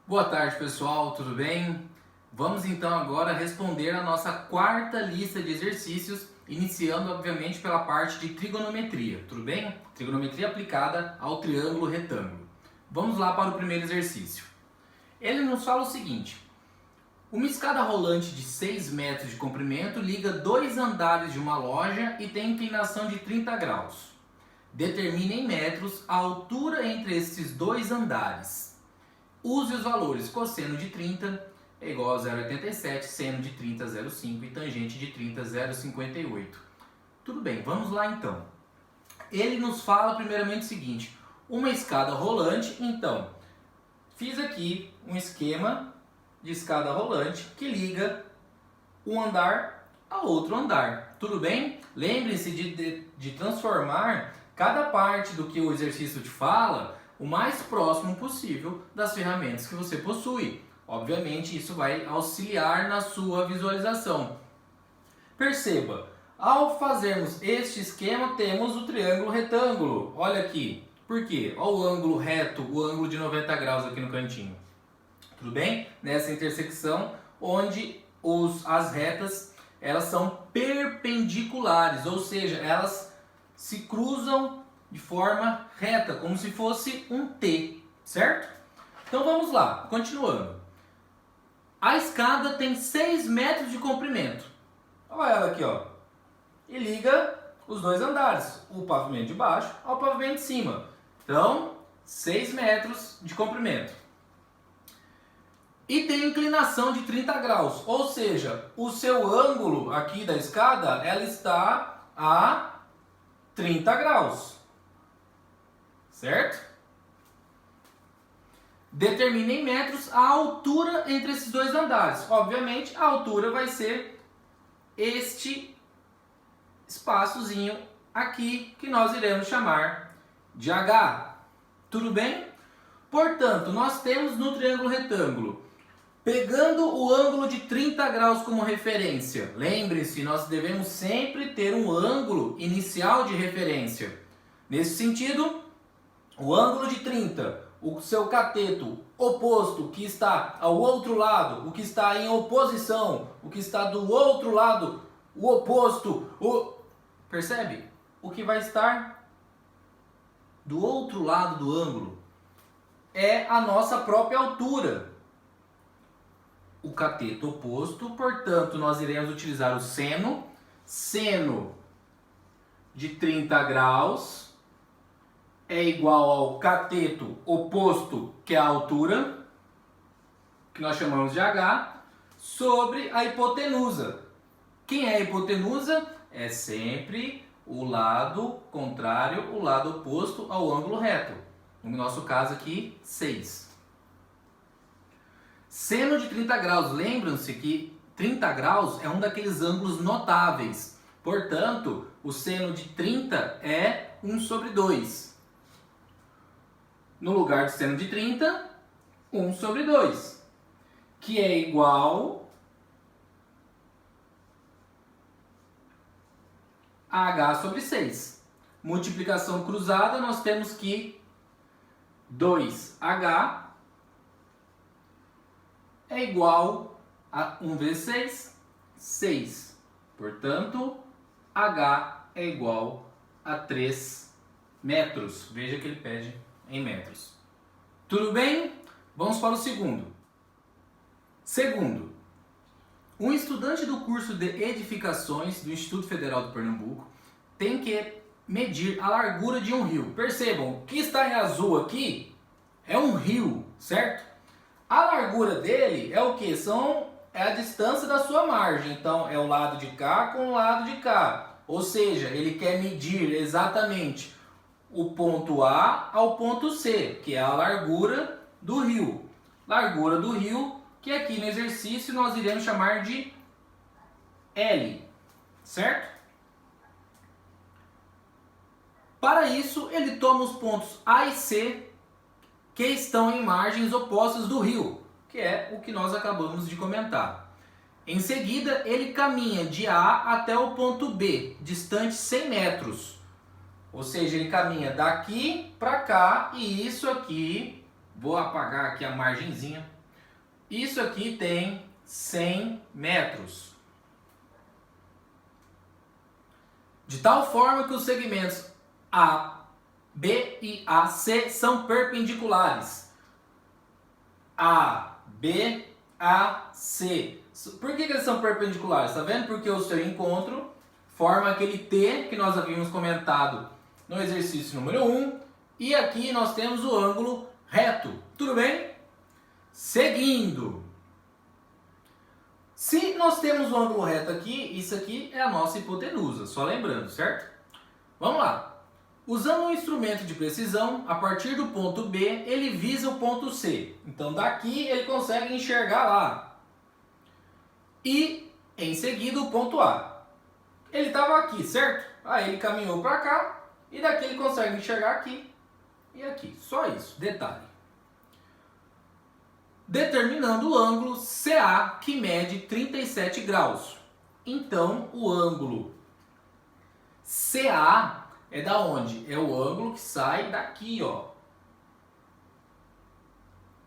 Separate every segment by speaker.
Speaker 1: Boa tarde, pessoal, tudo bem? Vamos então agora responder a nossa quarta lista de exercícios, iniciando obviamente pela parte de trigonometria, tudo bem? Trigonometria aplicada ao triângulo retângulo. Vamos lá para o primeiro exercício. Ele nos fala o seguinte: uma escada rolante de 6 metros de comprimento liga dois andares de uma loja e tem inclinação de 30 graus. Determine em metros a altura entre esses dois andares. Use os valores cosseno de 30 é igual a 0,87, seno de 30 0,5 e tangente de 30 0,58. Tudo bem, vamos lá então. Ele nos fala primeiramente o seguinte: uma escada rolante, então, fiz aqui um esquema de escada rolante que liga um andar a outro andar. Tudo bem? Lembre-se de transformar cada parte do que o exercício te fala o mais próximo possível das ferramentas que você possui. Obviamente, isso vai auxiliar na sua visualização. Perceba, ao fazermos este esquema, temos o triângulo retângulo. Olha aqui. Por quê? Olha o ângulo reto, o ângulo de 90 graus aqui no cantinho. Tudo bem? Nessa intersecção, onde as retas elas são perpendiculares, ou seja, elas se cruzam de forma reta, como se fosse um T, certo? Então vamos lá, continuando. A escada tem 6 metros de comprimento. Olha ela aqui, ó. E liga os dois andares, o pavimento de baixo ao pavimento de cima. Então, 6 metros de comprimento. E tem inclinação de 30 graus, ou seja, o seu ângulo aqui da escada, ela está a 30 graus. Certo? Determine em metros a altura entre esses dois andares. Obviamente, a altura vai ser este espaçozinho aqui, que nós iremos chamar de H. Tudo bem? Portanto, nós temos no triângulo retângulo, pegando o ângulo de 30 graus como referência. Lembre-se, nós devemos sempre ter um ângulo inicial de referência. Nesse sentido, o ângulo de 30, o seu cateto oposto que está ao outro lado, o que está em oposição, o que está do outro lado, o oposto, percebe? O que vai estar do outro lado do ângulo é a nossa própria altura. O cateto oposto, portanto, nós iremos utilizar o seno. Seno de 30 graus é igual ao cateto oposto, que é a altura, que nós chamamos de H, sobre a hipotenusa. Quem é a hipotenusa? É sempre o lado contrário, o lado oposto ao ângulo reto. No nosso caso aqui, 6. Seno de 30 graus. Lembram-se que 30 graus é um daqueles ângulos notáveis. Portanto, o seno de 30 é 1 sobre 2. No lugar de seno de 30, 1 sobre 2, que é igual a H sobre 6. Multiplicação cruzada, nós temos que 2H é igual a 1 vezes 6, 6. Portanto, H é igual a 3 metros. Veja que ele pede em metros. Tudo bem? Vamos para o segundo. Segundo, um estudante do curso de edificações do Instituto Federal do Pernambuco tem que medir a largura de um rio. Percebam, o que está em azul aqui é um rio, certo? A largura dele é o que? É a distância da sua margem. Então, é o lado de cá com o lado de cá. Ou seja, ele quer medir exatamente o ponto A ao ponto C, que é a largura do rio. Largura do rio, que aqui no exercício nós iremos chamar de L, certo? Para isso, ele toma os pontos A e C, que estão em margens opostas do rio, que é o que nós acabamos de comentar. Em seguida, ele caminha de A até o ponto B, distante 100 metros. Ou seja, ele caminha daqui para cá e isso aqui, vou apagar aqui a margenzinha Isso aqui tem 100 metros. De tal forma que os segmentos A, B e AC são perpendiculares. A, B, A, C. Por que eles são perpendiculares? Está vendo? Porque o seu encontro forma aquele T que nós havíamos comentado no exercício número 1. E aqui nós temos o ângulo reto. Tudo bem? Seguindo. Se nós temos o ângulo reto aqui, isso aqui é a nossa hipotenusa. Só lembrando, certo? Vamos lá. Usando um instrumento de precisão, a partir do ponto B, ele visa o ponto C. Então daqui ele consegue enxergar lá. E em seguida o ponto A. Ele estava aqui, certo? Aí ele caminhou para cá e daqui ele consegue enxergar aqui e aqui. Só isso, detalhe. Determinando o ângulo CA, que mede 37 graus. Então o ângulo CA é da onde? É o ângulo que sai daqui, ó.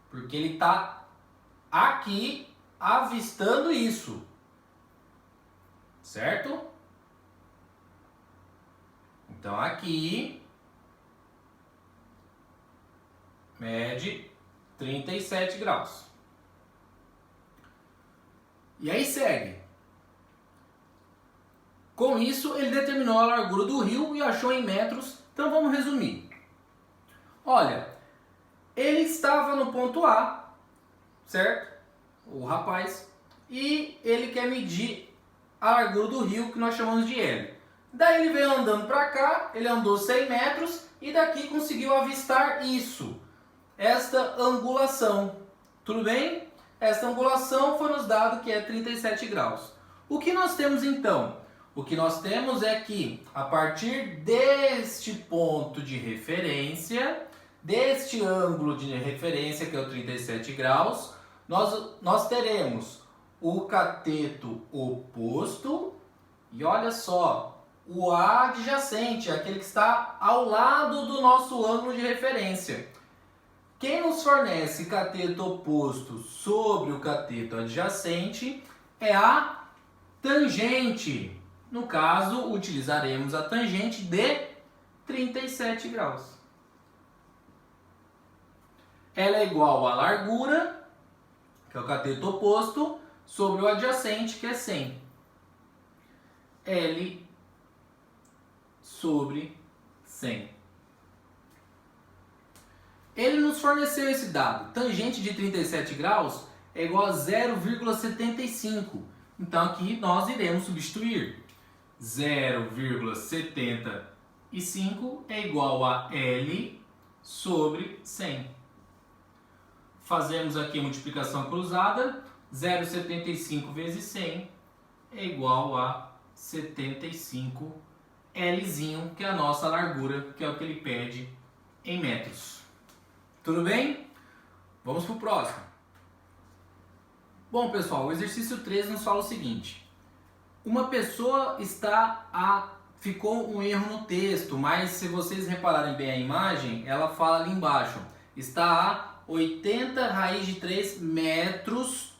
Speaker 1: Porque ele está aqui avistando isso. Certo? Então aqui mede 37 graus. E aí segue. Com isso, ele determinou a largura do rio e achou em metros. Então vamos resumir. Olha, ele estava no ponto A, certo? O rapaz. E ele quer medir a largura do rio, que nós chamamos de L. Daí ele veio andando para cá, ele andou 100 metros e daqui conseguiu avistar isso. Esta angulação. Tudo bem? Esta angulação foi nos dado que é 37 graus. O que nós temos então? O que nós temos é que, a partir deste ponto de referência, deste ângulo de referência, que é o 37 graus, nós teremos o cateto oposto e olha só, o adjacente, aquele que está ao lado do nosso ângulo de referência. Quem nos fornece cateto oposto sobre o cateto adjacente é a tangente. No caso, utilizaremos a tangente de 37 graus. Ela é igual à largura, que é o cateto oposto, sobre o adjacente, que é 100. L sobre 100. Ele nos forneceu esse dado. Tangente de 37 graus é igual a 0,75. Então aqui nós iremos substituir. 0,75 é igual a L sobre 100. Fazemos aqui a multiplicação cruzada. 0,75 vezes 100 é igual a 75 Lzinho, que é a nossa largura, que é o que ele pede em metros. Tudo bem? Vamos para o próximo. Bom, pessoal, o exercício 13 nos fala o seguinte. Uma pessoa ficou um erro no texto, mas se vocês repararem bem a imagem, ela fala ali embaixo. Está a 80 raiz de 3 metros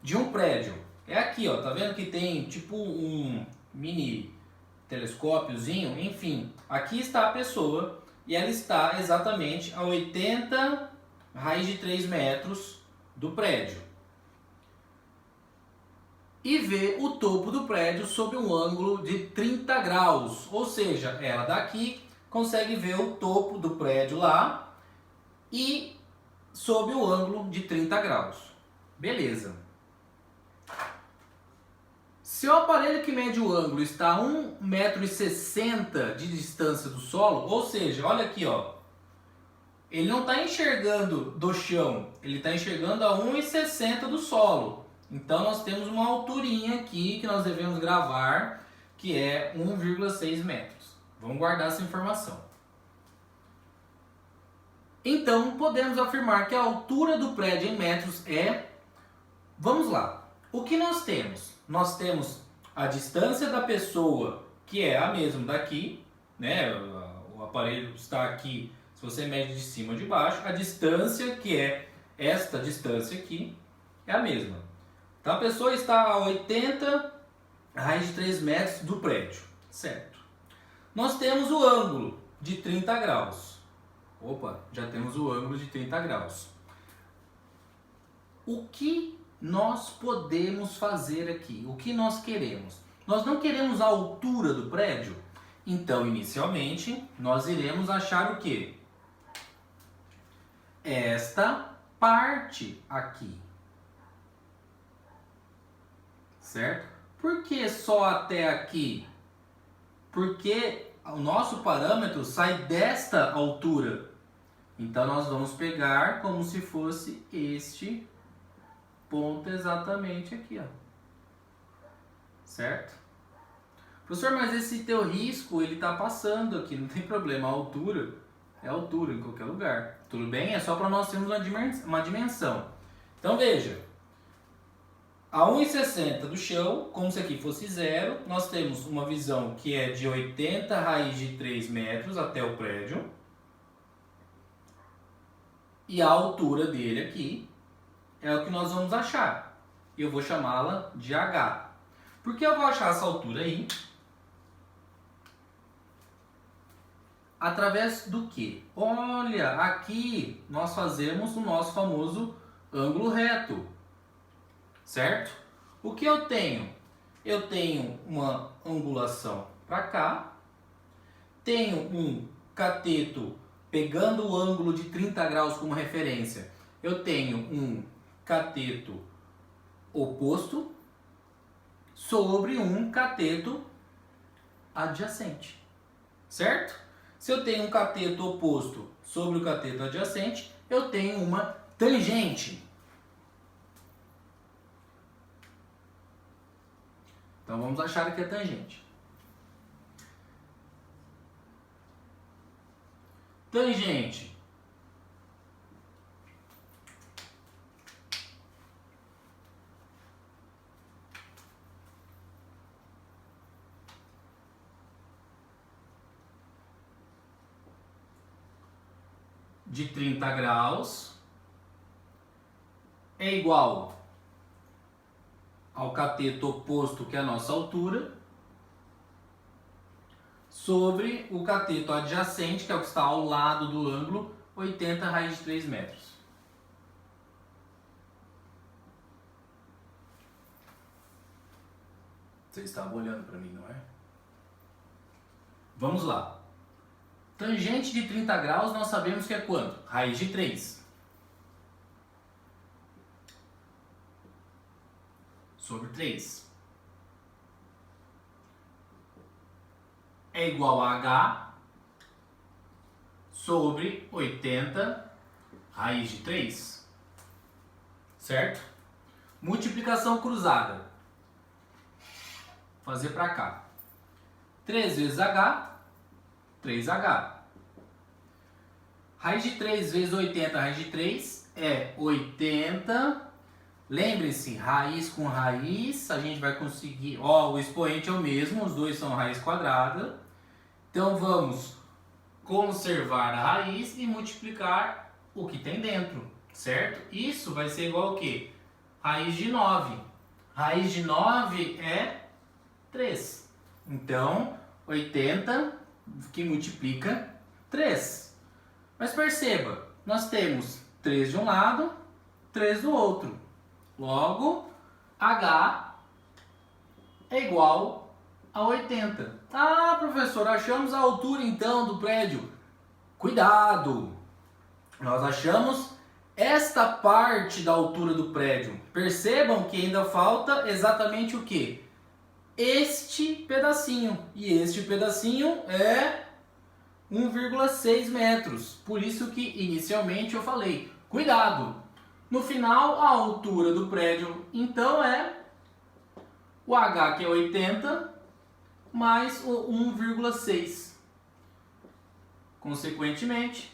Speaker 1: de um prédio. É aqui, ó, tá vendo que tem tipo um mini telescópiozinho? Enfim, aqui está a pessoa e ela está exatamente a 80 raiz de 3 metros do prédio. E vê o topo do prédio sob um ângulo de 30 graus. Ou seja, ela daqui consegue ver o topo do prédio lá e sob o ângulo de 30 graus. Beleza. Se o aparelho que mede o ângulo está a 1,60 m de distância do solo, ou seja, olha aqui, ó, ele não está enxergando do chão, ele está enxergando a 1,60 m do solo. Então nós temos uma alturinha aqui que nós devemos gravar, que é 1,6 metros. Vamos guardar essa informação. Então podemos afirmar que a altura do prédio em metros é... Vamos lá. O que nós temos? Nós temos a distância da pessoa, que é a mesma daqui, né? O aparelho está aqui, se você mede de cima ou de baixo. A distância, que é esta distância aqui. é a mesma. Então a pessoa está a 80 raiz de 3 metros do prédio, certo? Nós temos o ângulo de 30 graus. Opa, já temos o ângulo de 30 graus. O que nós podemos fazer aqui? O que nós queremos? Nós não queremos a altura do prédio? Então, inicialmente, nós iremos achar o quê? Esta parte aqui. Certo? Por que só até aqui? Porque o nosso parâmetro sai desta altura. Então, nós vamos pegar como se fosse este ponto exatamente aqui, ó. Certo? Professor, mas esse teu risco, ele tá passando aqui, não tem problema. A altura é altura em qualquer lugar. Tudo bem? É só para nós termos uma dimensão. Então, veja. A 1,60 do chão, como se aqui fosse zero, nós temos uma visão que é de 80 raiz de 3 metros até o prédio. E a altura dele aqui é o que nós vamos achar. Eu vou chamá-la de H. Por que eu vou achar essa altura aí? Através do que? Olha, aqui nós fazemos o nosso famoso ângulo reto. Certo? O que eu tenho? Eu tenho uma angulação para cá. Tenho um cateto pegando o ângulo de 30 graus como referência. Eu tenho um cateto oposto sobre um cateto adjacente. Certo? Se eu tenho um cateto oposto sobre o cateto adjacente, eu tenho uma tangente. Então vamos achar aqui a tangente. Tangente. De 30 graus é igual ao cateto oposto, que é a nossa altura, sobre o cateto adjacente, que é o que está ao lado do ângulo, 80 raiz de 3 metros. Você estava olhando para mim, não é? Vamos lá. Tangente de 30 graus nós sabemos que é quanto? Raiz de 3. Sobre 3. É igual a H sobre 80 raiz de 3. Certo? Multiplicação cruzada. Fazer para cá. 3 vezes H, 3H. Raiz de 3 vezes 80 raiz de 3 é 80. Lembre-se, raiz com raiz, a gente vai conseguir... Ó, o expoente é o mesmo, os dois são raiz quadrada. Então vamos conservar a raiz e multiplicar o que tem dentro, certo? Isso vai ser igual ao quê? Raiz de 9. Raiz de 9 é 3. Então, 80 que multiplica 3. Mas perceba, nós temos 3 de um lado, 3 do outro. Logo, H é igual a 80. Ah, professor, achamos a altura então do prédio. Cuidado! Nós achamos esta parte da altura do prédio. Percebam que ainda falta exatamente o quê? Este pedacinho. E este pedacinho é 1,6 metros. Por isso que inicialmente eu falei, cuidado! No final, a altura do prédio, então, é o H, que é 80, mais o 1,6. Consequentemente,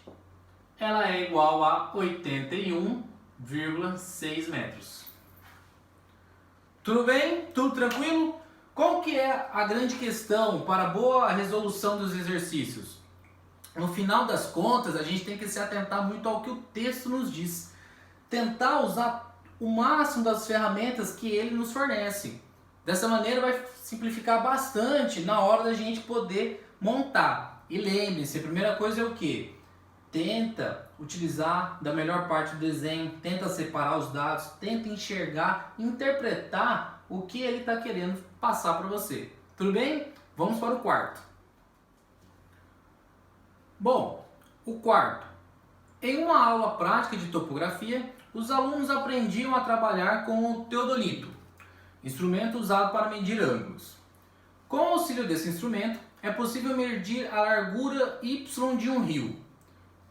Speaker 1: ela é igual a 81,6 metros. Tudo bem? Tudo tranquilo? Qual que é a grande questão para a boa resolução dos exercícios? No final das contas, a gente tem que se atentar muito ao que o texto nos diz. Tentar usar o máximo das ferramentas que ele nos fornece. Dessa maneira vai simplificar bastante na hora da gente poder montar. E lembre-se, a primeira coisa é o quê? Tenta utilizar da melhor parte do desenho, tenta separar os dados, tenta enxergar, interpretar o que ele está querendo passar para você. Tudo bem? Vamos para o quarto. Bom, o quarto. Em uma aula prática de topografia, os alunos aprendiam a trabalhar com o teodolito, instrumento usado para medir ângulos. Com o auxílio desse instrumento, é possível medir a largura y de um rio.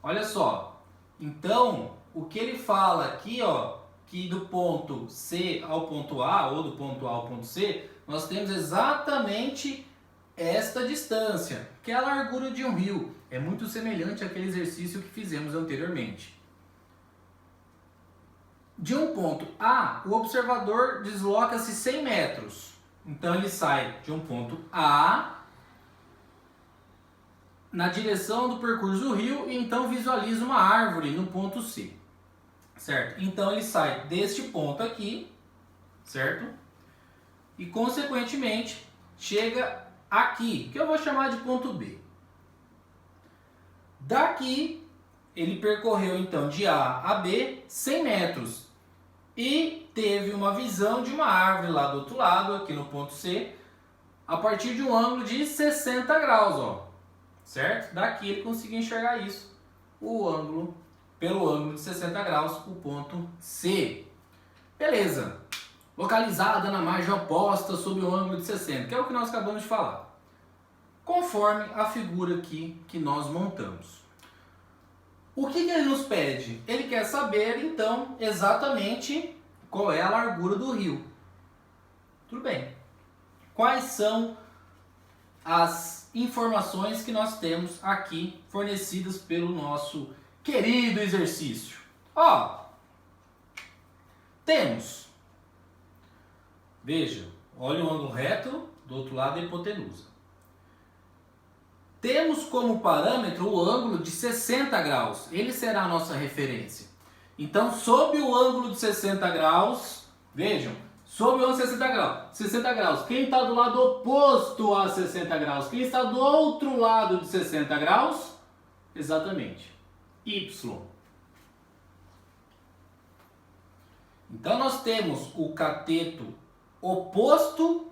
Speaker 1: Olha só, então o que ele fala aqui, ó, que do ponto C ao ponto A, ou do ponto A ao ponto C, nós temos exatamente esta distância, que é a largura de um rio. É muito semelhante àquele exercício que fizemos anteriormente. De um ponto A, o observador desloca-se 100 metros. Então ele sai de um ponto A na direção do percurso do rio e então visualiza uma árvore no ponto C. Certo? Então ele sai deste ponto aqui, certo? E consequentemente chega aqui, que eu vou chamar de ponto B. Daqui ele percorreu então de A a B 100 metros e teve uma visão de uma árvore lá do outro lado, aqui no ponto C, a partir de um ângulo de 60 graus, ó. Certo? Daqui ele conseguiu enxergar isso, pelo ângulo de 60 graus, o ponto C. Beleza. Localizada na margem oposta sob o ângulo de 60, que é o que nós acabamos de falar. Conforme a figura aqui que nós montamos. O que ele nos pede? Ele quer saber, então, exatamente qual é a largura do rio. Tudo bem. Quais são as informações que nós temos aqui fornecidas pelo nosso querido exercício? Ó, temos, veja, olha o ângulo reto, do outro lado a hipotenusa. Temos como parâmetro o ângulo de 60 graus, ele será a nossa referência. Então, sob o ângulo de 60 graus, vejam, sob o ângulo de 60 graus, quem está do lado oposto a 60 graus? Quem está do outro lado de 60 graus? Exatamente, Y. Então, nós temos o cateto oposto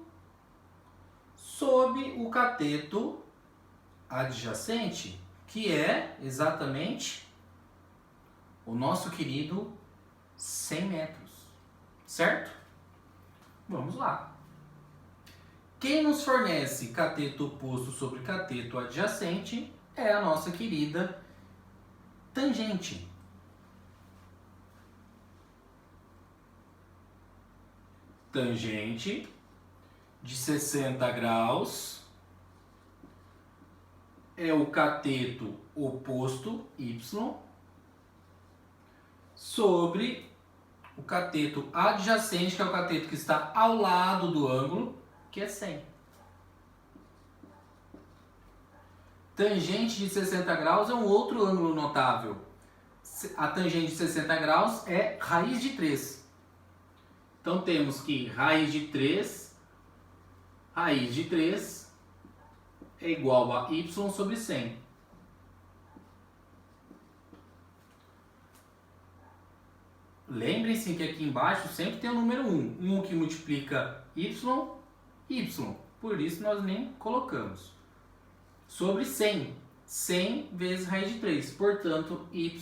Speaker 1: sob o cateto adjacente, que é exatamente o nosso querido 100 metros, certo? Vamos lá. Quem nos fornece cateto oposto sobre cateto adjacente é a nossa querida tangente. Tangente de 60 graus é o cateto oposto, Y, sobre o cateto adjacente, que é o cateto que está ao lado do ângulo, que é 100. Tangente de 60 graus é um outro ângulo notável. A tangente de 60 graus é raiz de 3. Então temos que raiz de 3 é igual a y sobre 100. Lembrem-se que aqui embaixo sempre tem o número 1. 1 que multiplica y. Por isso nós nem colocamos. Sobre 100. 100 vezes raiz de 3. Portanto, y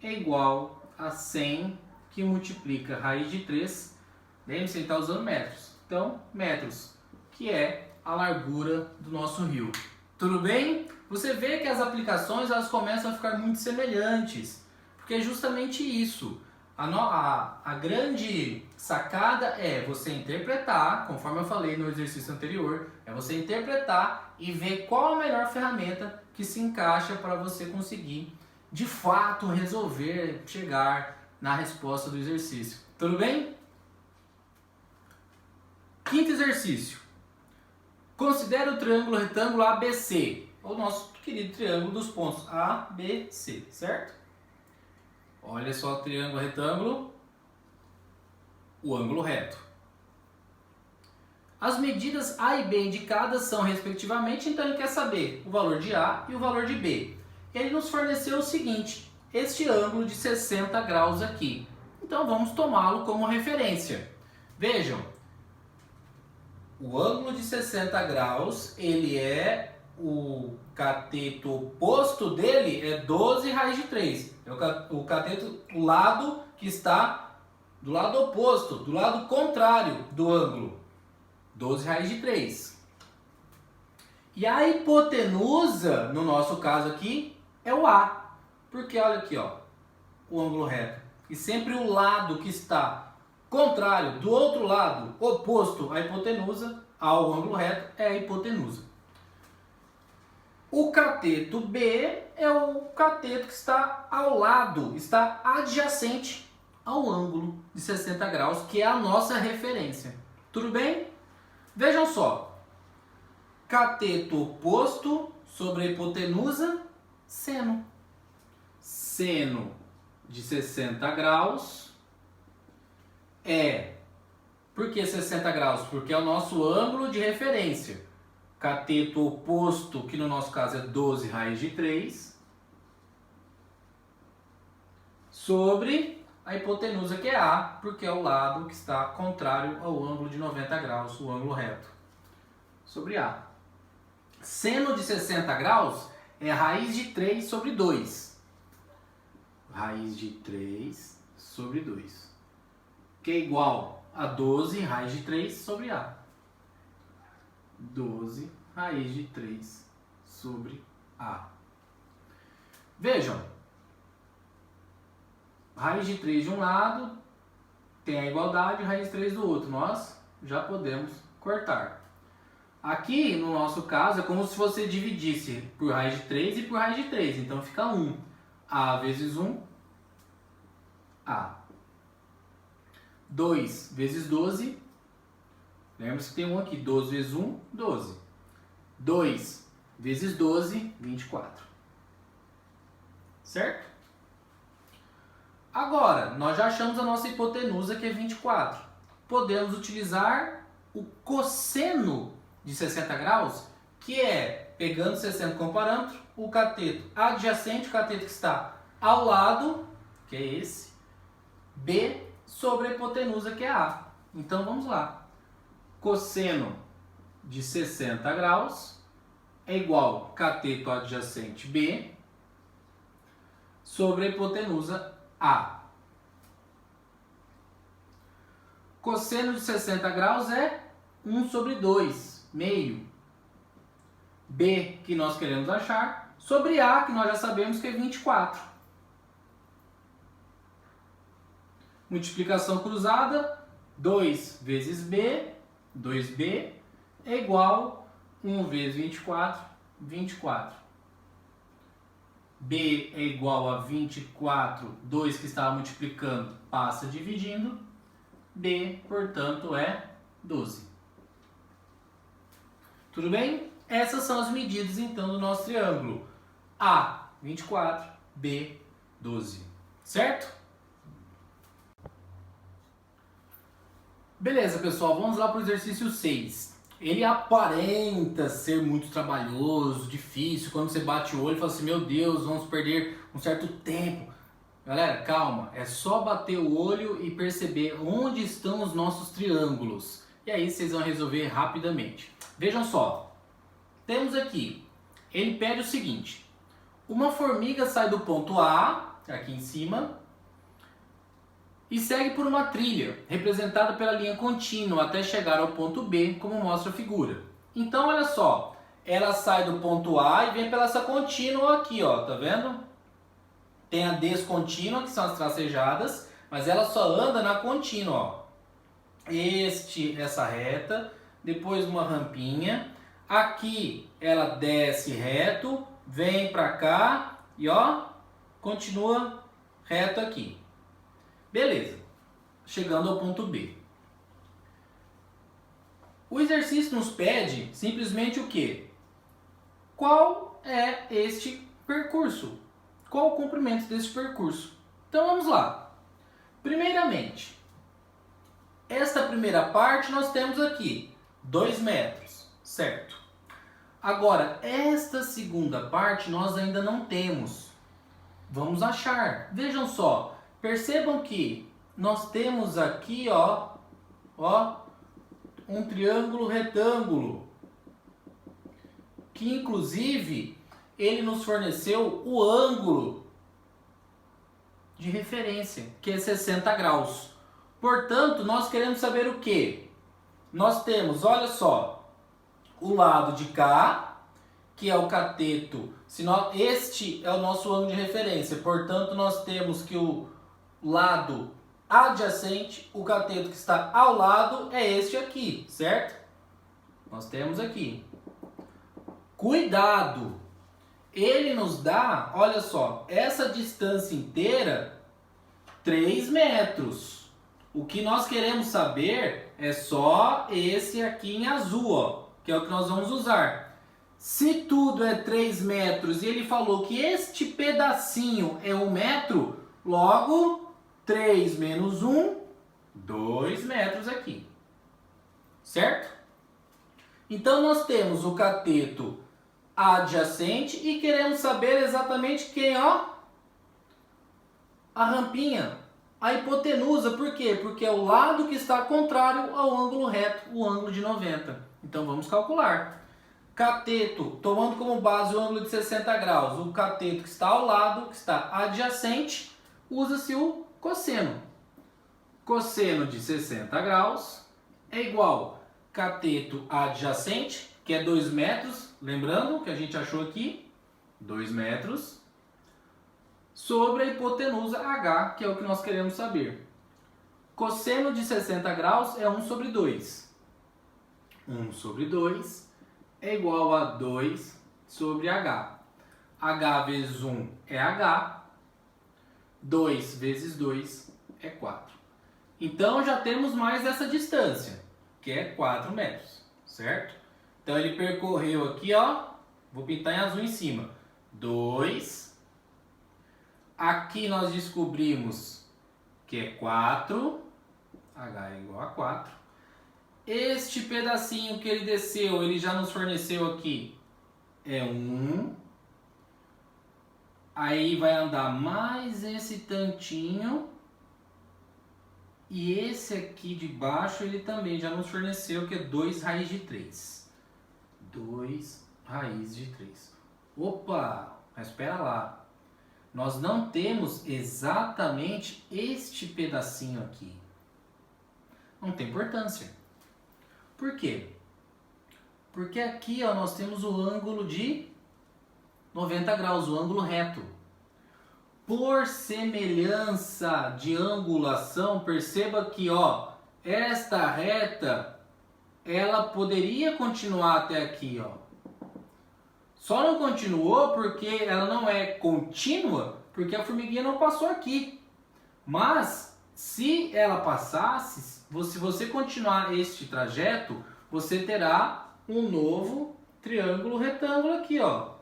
Speaker 1: é igual a 100 que multiplica raiz de 3. Lembre-se, ele está usando metros. Então, metros, que é a largura do nosso rio. Tudo bem? Você vê que as aplicações elas começam a ficar muito semelhantes. Porque é justamente isso. A grande sacada é você interpretar, conforme eu falei no exercício anterior, é você interpretar e ver qual a melhor ferramenta que se encaixa para você conseguir, de fato, resolver, chegar na resposta do exercício. Tudo bem? Quinto exercício. Considere o triângulo retângulo ABC, o nosso querido triângulo dos pontos A, B, C, certo? Olha só o triângulo retângulo o ângulo reto. As medidas A e B indicadas são respectivamente, então ele quer saber o valor de A e o valor de B. Ele nos forneceu o seguinte, este ângulo de 60 graus aqui. Então vamos tomá-lo como referência. Vejam, o ângulo de 60 graus, ele é o cateto oposto dele é 12 raiz de 3. É o cateto, o lado que está do lado oposto, do lado contrário do ângulo. 12 raiz de 3. E a hipotenusa, no nosso caso aqui, é o A. Porque olha aqui, ó, o ângulo reto. E sempre o lado que está contrário, do outro lado, oposto à hipotenusa, ao ângulo reto, é a hipotenusa. O cateto B é o cateto que está ao lado, está adjacente ao ângulo de 60 graus, que é a nossa referência. Tudo bem? Vejam só, cateto oposto sobre a hipotenusa, seno. Seno de 60 graus é... Por que 60 graus? Porque é o nosso ângulo de referência. Cateto oposto, que no nosso caso é 12 raiz de 3, sobre a hipotenusa, que é A, porque é o lado que está contrário ao ângulo de 90 graus, o ângulo reto, sobre A. Seno de 60 graus é raiz de 3 sobre 2. Raiz de 3 sobre 2, que é igual a 12 raiz de 3 sobre A. 12 raiz de 3 sobre A. Vejam, raiz de 3 de um lado tem a igualdade, raiz de 3 do outro. Nós já podemos cortar. Aqui, no nosso caso, é como se você dividisse por raiz de 3 e por raiz de 3. Então fica 1. A vezes 1, A. 2 vezes 12. Lembra-se que tem 1 aqui. 12 vezes 1, 12. 2 vezes 12, 24. Certo? Agora, nós já achamos a nossa hipotenusa, que é 24. Podemos utilizar o cosseno de 60 graus, que é, pegando 60 como parâmetro, o cateto adjacente, o cateto que está ao lado, que é esse, B, sobre a hipotenusa, que é A. Então, vamos lá. Cosseno de 60 graus é igual a cateto adjacente B sobre a hipotenusa A. Cosseno de 60 graus é 1 sobre 2, meio. B, que nós queremos achar, sobre A, que nós já sabemos que é 24. Multiplicação cruzada, 2 vezes B, 2B, é igual a 1 vezes 24, 24. B é igual a 24, 2 que estava multiplicando passa dividindo, B, portanto, é 12. Tudo bem? Essas são as medidas, então, do nosso triângulo. A, 24, B, 12. Certo? Beleza, pessoal, vamos lá para o exercício 6. Ele aparenta ser muito trabalhoso, difícil. Quando você bate o olho e fala assim, meu Deus, vamos perder um certo tempo. Galera, calma, é só bater o olho e perceber onde estão os nossos triângulos. E aí vocês vão resolver rapidamente. Vejam só, temos aqui, ele pede o seguinte, uma formiga sai do ponto A, aqui em cima, e segue por uma trilha, representada pela linha contínua, até chegar ao ponto B, como mostra a figura. Então, olha só, ela sai do ponto A e vem pela essa contínua aqui, ó, tá vendo? Tem a descontínua, que são as tracejadas, mas ela só anda na contínua, ó. Essa reta, depois uma rampinha, aqui ela desce reto, vem pra cá e ó, continua reto aqui. Beleza, chegando ao ponto B. O exercício nos pede simplesmente o quê? Qual é este percurso? Qual o comprimento desse percurso? Então vamos lá. Primeiramente, esta primeira parte nós temos aqui 2 metros, certo? Agora, esta segunda parte nós ainda não temos. Vamos achar. Vejam só, percebam que nós temos aqui, ó, um triângulo retângulo, que inclusive ele nos forneceu o ângulo de referência, que é 60 graus. Portanto, nós queremos saber o quê? Nós temos, olha só, o lado de cá, que é o cateto. Este é o nosso ângulo de referência. Portanto, nós temos que o lado adjacente, o cateto que está ao lado, é este aqui, certo? Nós temos aqui. Cuidado! Ele nos dá, olha só, essa distância inteira, 3 metros. O que nós queremos saber é só esse aqui em azul, ó, que é o que nós vamos usar. Se tudo é 3 metros e ele falou que este pedacinho é 1 metro, logo 3 menos 1, 2 metros aqui. Certo? Então nós temos o cateto adjacente e queremos saber exatamente quem, ó? A rampinha, a hipotenusa. Por quê? Porque é o lado que está contrário ao ângulo reto, o ângulo de 90. Então vamos calcular. Cateto, tomando como base o ângulo de 60 graus, o cateto que está ao lado, que está adjacente, usa-se o cosseno. Cosseno de 60 graus é igual cateto adjacente, que é 2 metros, lembrando que a gente achou aqui, 2 metros, sobre a hipotenusa H, que é o que nós queremos saber. Cosseno de 60 graus é 1 sobre 2. 1 sobre 2 é igual a 2 sobre H. H vezes 1 é H. 2 vezes 2 é 4. Então já temos mais essa distância, que é 4 metros, certo? Então ele percorreu aqui, ó, vou pintar em azul em cima, 2. Aqui nós descobrimos que é 4, H é igual a 4. Este pedacinho que ele desceu, ele já nos forneceu aqui, é 1. Aí vai andar mais esse tantinho. E esse aqui de baixo, ele também já nos forneceu que é 2 raiz de 3. 2 raiz de 3. Opa, mas espera lá. Nós não temos exatamente este pedacinho aqui. Não tem importância. Por quê? Porque aqui, ó, nós temos o ângulo de 90 graus, o ângulo reto. Por semelhança de angulação, perceba que, ó, esta reta, ela poderia continuar até aqui, ó. Só não continuou porque ela não é contínua, porque a formiguinha não passou aqui. Mas, se ela passasse, se você continuar este trajeto, você terá um novo triângulo retângulo aqui, ó.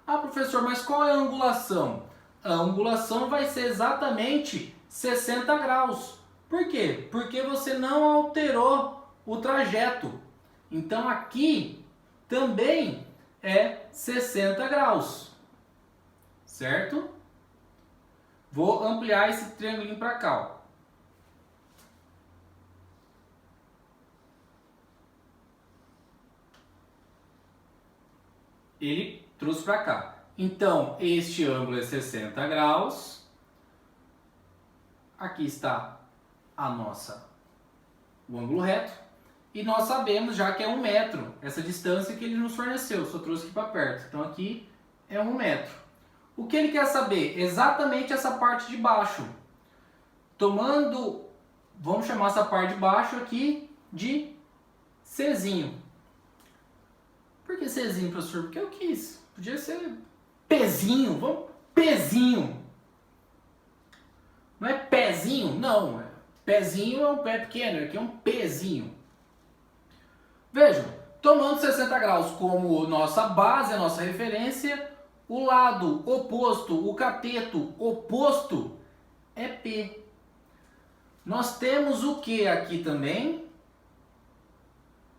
Speaker 1: Ah, professor, mas qual é a angulação? A angulação vai ser exatamente 60 graus. Por quê? Porque você não alterou o trajeto. Então aqui também é 60 graus. Certo? Vou ampliar esse triângulo para cá, ó. Ele trouxe para cá. Então, este ângulo é 60 graus. Aqui está o ângulo reto. E nós sabemos já que é 1 metro, essa distância que ele nos forneceu. Só trouxe aqui para perto. Então, aqui é 1 metro. O que ele quer saber? Exatamente essa parte de baixo. Vamos chamar essa parte de baixo aqui de Czinho. Por que Czinho, professor? Porque eu quis. Podia ser pezinho. Vamos, pezinho. Não é pezinho? Não. Pezinho é um pé pequeno. Aqui é um pezinho. Vejam, tomando 60 graus como nossa base, a nossa referência, o lado oposto, o cateto oposto é P. Nós temos o que aqui também?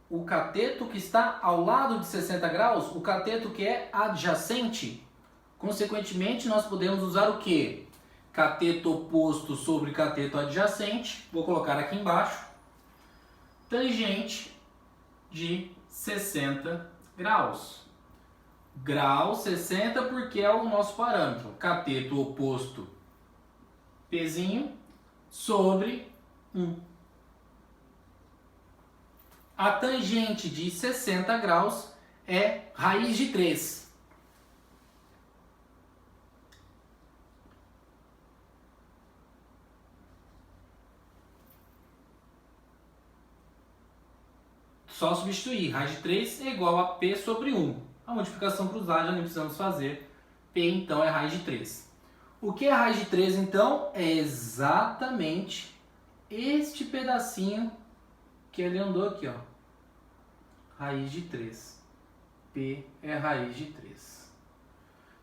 Speaker 1: O cateto que está ao lado de 60 graus, o cateto que é adjacente. Consequentemente, nós podemos usar o que? Cateto oposto sobre cateto adjacente. Vou colocar aqui embaixo. Tangente de 60 graus. Grau 60 porque é o nosso parâmetro. Cateto oposto, Pzinho, sobre 1. A tangente de 60 graus é raiz de 3. Só substituir. Raiz de 3 é igual a P sobre 1. A modificação cruzada já nem precisamos fazer. P então é raiz de 3. O que é raiz de 3 então? É exatamente este pedacinho que ele andou aqui, ó. Raiz de 3. P é raiz de 3.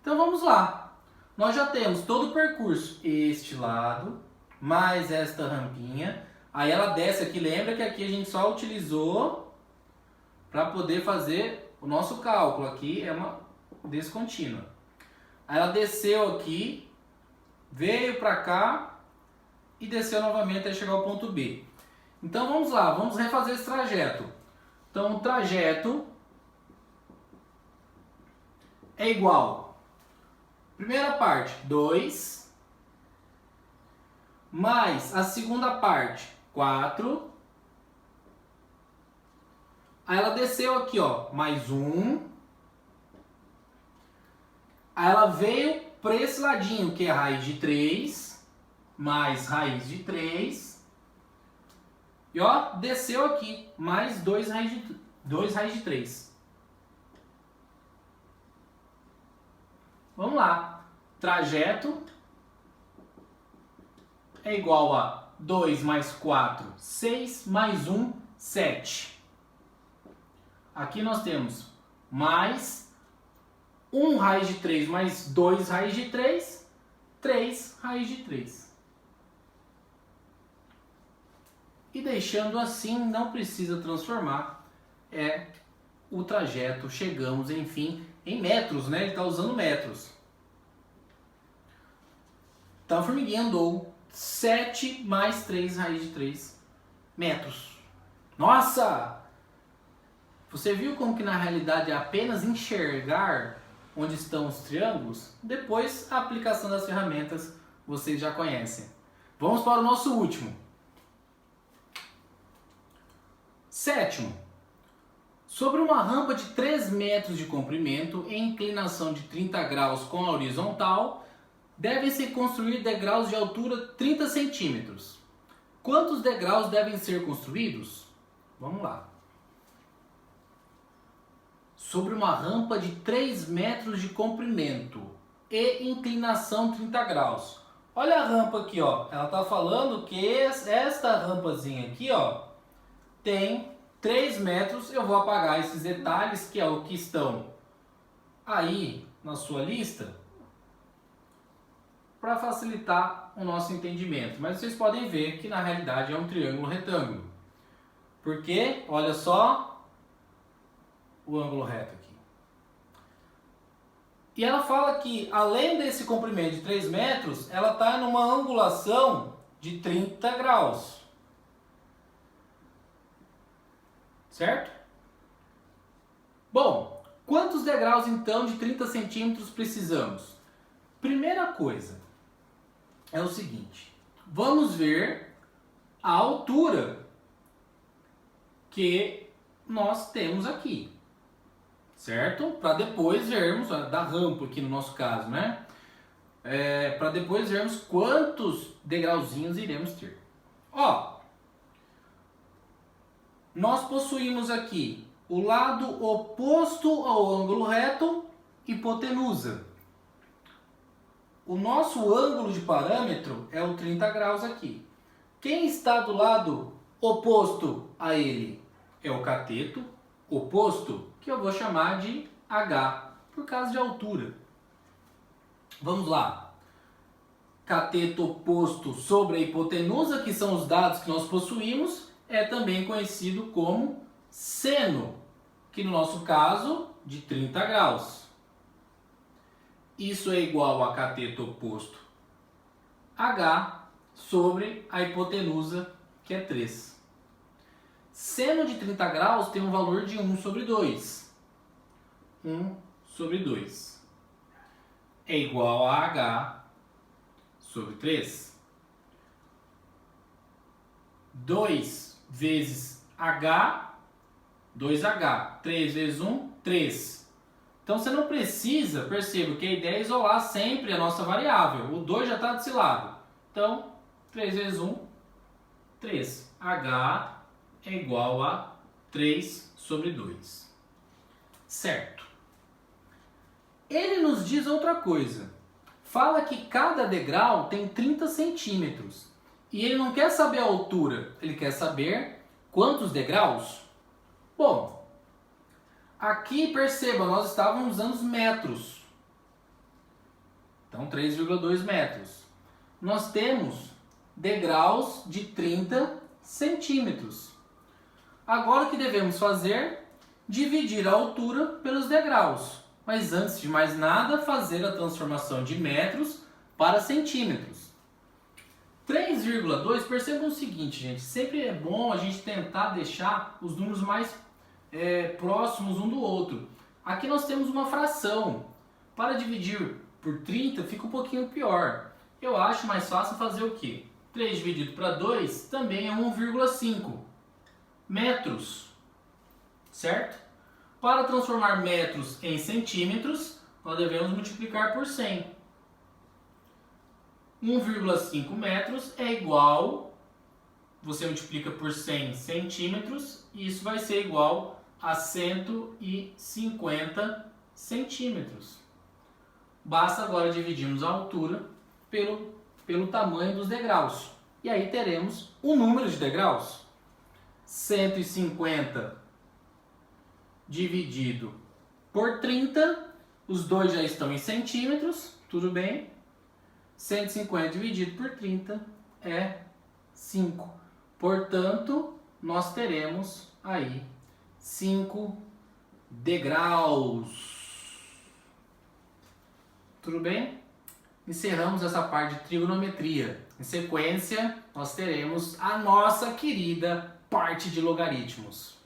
Speaker 1: Então vamos lá. Nós já temos todo o percurso. Este lado, mais esta rampinha. Aí ela desce aqui. Lembra que aqui a gente só utilizou para poder fazer o nosso cálculo. Aqui é uma descontínua. Aí ela desceu aqui, veio para cá e desceu novamente até chegar ao ponto B. Então vamos lá, vamos refazer esse trajeto. Então o trajeto é igual, primeira parte, 2, mais a segunda parte, 4. Aí ela desceu aqui, ó, mais 1. Aí ela veio para esse ladinho, que é raiz de 3, mais raiz de 3. E ó, desceu aqui, mais 2 raiz de 3. Vamos lá. Trajeto é igual a 2 mais 4, 6, mais 1, 7. Aqui nós temos mais 1 raiz de 3 mais 2 raiz de 3, 3 raiz de 3. E deixando assim, não precisa transformar, é o trajeto, chegamos, enfim, em metros, né? Ele está usando metros. Então a formiguinha andou 7 mais 3 raiz de 3 metros. Nossa! Você viu como que na realidade é apenas enxergar onde estão os triângulos? Depois a aplicação das ferramentas vocês já conhecem. Vamos para o nosso último. Sétimo. Sobre uma rampa de 3 metros de comprimento em inclinação de 30 graus com a horizontal, devem-se construir degraus de altura 30 centímetros. Quantos degraus devem ser construídos? Vamos lá. Sobre uma rampa de 3 metros de comprimento e inclinação 30 graus. Olha a rampa aqui, ó. Ela está falando que esta rampazinha aqui, ó, tem 3 metros. Eu vou apagar esses detalhes, que é o que estão aí na sua lista, para facilitar o nosso entendimento. Mas vocês podem ver que na realidade é um triângulo retângulo. Porque, olha só, o ângulo reto aqui. E ela fala que, além desse comprimento de 3 metros, ela está numa angulação de 30 graus. Certo? Bom, quantos degraus então de 30 centímetros precisamos? Primeira coisa é o seguinte. Vamos ver a altura que nós temos aqui. Certo? Para depois vermos, da rampa aqui no nosso caso, né? Para depois vermos quantos degrauzinhos iremos ter. Ó, nós possuímos aqui o lado oposto ao ângulo reto, hipotenusa. O nosso ângulo de parâmetro é o 30 graus aqui. Quem está do lado oposto a ele é o cateto oposto, que eu vou chamar de H, por causa de altura. Vamos lá. cateto oposto sobre a hipotenusa, que são os dados que nós possuímos, é também conhecido como seno, que no nosso caso, de 30 graus. Isso é igual a cateto oposto H sobre a hipotenusa, que é 3. Seno de 30 graus tem um valor de 1 sobre 2. 1 sobre 2 é igual a H sobre 3. 2 vezes H, 2H. 3 vezes 1, 3. Então você não precisa, perceba que a ideia é isolar sempre a nossa variável. O 2 já está desse lado. Então, 3 vezes 1, 3. H é igual a 3 sobre 2. Certo. Ele nos diz outra coisa. Fala que cada degrau tem 30 centímetros. E ele não quer saber a altura, ele quer saber quantos degraus? Bom, aqui perceba, nós estávamos usando os metros. Então, 3,2 metros. Nós temos degraus de 30 centímetros. Agora o que devemos fazer? Dividir a altura pelos degraus. Mas antes de mais nada, fazer a transformação de metros para centímetros. 3,2, percebam o seguinte, gente, sempre é bom a gente tentar deixar os números mais próximos um do outro. Aqui nós temos uma fração. Para dividir por 30 fica um pouquinho pior. Eu acho mais fácil fazer o quê? 3 dividido para 2 também é 1,5 metros, certo? Para transformar metros em centímetros, nós devemos multiplicar por 100. 1,5 metros é igual, você multiplica por 100 centímetros, e isso vai ser igual a 150 centímetros. Basta agora dividirmos a altura pelo tamanho dos degraus. E aí teremos o número de degraus. 150 dividido por 30, os dois já estão em centímetros, tudo bem? 150 dividido por 30 é 5. Portanto, nós teremos aí 5 degraus. Tudo bem? Encerramos essa parte de trigonometria. Em sequência, nós teremos a nossa querida parte de logaritmos.